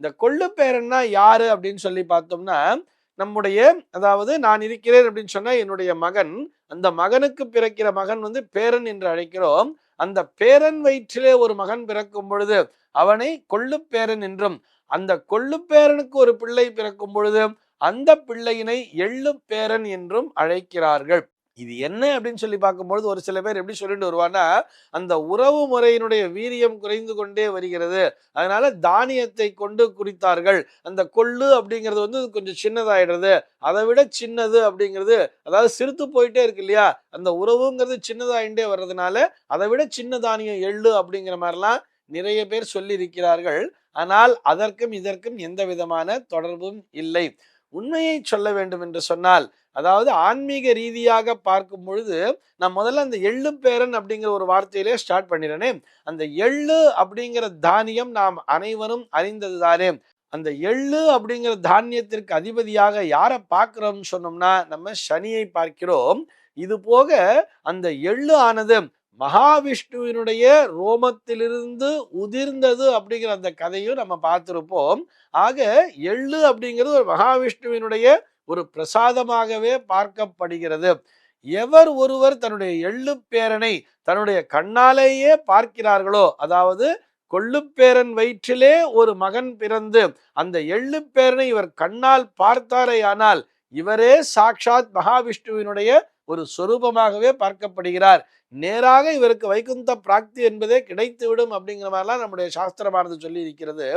இந்த கொள்ளு பேரன்னா யாரு அப்படின்னு சொல்லி பார்த்தோம்னா, நம்முடைய அதாவது நான் இருக்கிறேன் அப்படின்னு சொன்னா என்னுடைய மகன், அந்த மகனுக்கு பிறக்கிற மகன் பேரன் என்று அழைக்கிறோம். அந்த பேரன் வயிற்றிலே ஒரு மகன் பிறக்கும் பொழுது அவனை கொள்ளு பேரன் என்றும், அந்த கொள்ளு பேரனுக்கு ஒரு பிள்ளை பிறக்கும் பொழுது அந்த பிள்ளையினை எள்ளு பேரன் என்றும் அழைக்கிறார்கள். இது என்ன அப்படின்னு சொல்லி பார்க்கும்பொழுது ஒரு சில பேர் எப்படி சொல்லிட்டு வருவான்னா, அந்த உறவு முறையினுடைய வீரியம் குறைந்து கொண்டே வருகிறது, அதனால தானியத்தை கொண்டு குறித்தார்கள். அந்த கொள்ளு அப்படிங்கிறது கொஞ்சம் சின்னதாயிடுறது, அதை விட சின்னது அப்படிங்கிறது, அதாவது சிறுத்து போயிட்டே இருக்கு இல்லையா, அந்த உறவுங்கிறது சின்னதாயிண்டே வர்றதுனால அதை விட சின்ன தானியம் எள்ளு அப்படிங்கிற மாதிரிலாம் நிறைய பேர் சொல்லி இருக்கிறார்கள். ஆனால் அதற்கும் இதற்கும் எந்த விதமான தொடர்பும் இல்லை. உண்மையை சொல்ல வேண்டும் என்று சொன்னால், அதாவது ஆன்மீக ரீதியாக பார்க்கும் பொழுது நான் முதல்ல அந்த எள்ளு பேரன் அப்படிங்கிற ஒரு வார்த்தையிலே ஸ்டார்ட் பண்ணிடுறேனே. அந்த எள்ளு அப்படிங்கிற தானியம் நாம் அனைவரும் அறிந்தது தானே. அந்த எள்ளு அப்படிங்கிற தானியத்திற்கு அதிபதியாக யாரை பார்க்கிறோம்னு சொன்னோம்னா நம்ம சனியை பார்க்கிறோம். இது போக அந்த எள்ளு ஆனது மகாவிஷ்ணுவினுடைய ரோமத்திலிருந்து உதிர்ந்தது அப்படிங்கிற அந்த கதையும் நம்ம பார்த்திருப்போம். ஆக எள்ளு அப்படிங்கிறது ஒரு மகாவிஷ்ணுவினுடைய ஒரு பிரசாதமாகவே பார்க்கப்படுகிறது. எவர் ஒருவர் தன்னுடைய எள்ளு பேரனை தன்னுடைய கண்ணாலேயே பார்க்கிறார்களோ, அதாவது கொள்ளுப்பேரன் வயிற்றிலே ஒரு மகன் பிறந்து அந்த எள்ளு பேரனை இவர் கண்ணால் பார்த்தாரேயானால் இவரே சாக்ஷாத் மகாவிஷ்ணுவினுடைய ஒரு சொரூபமாகவே பார்க்கப்படுகிறார். நேராக இவருக்கு வைகுந்த பிராப்தி என்பதே கிடைத்துவிடும் அப்படிங்கிற மாதிரிலாம் நம்முடைய சாஸ்திரமானது சொல்லி இருக்கிறது.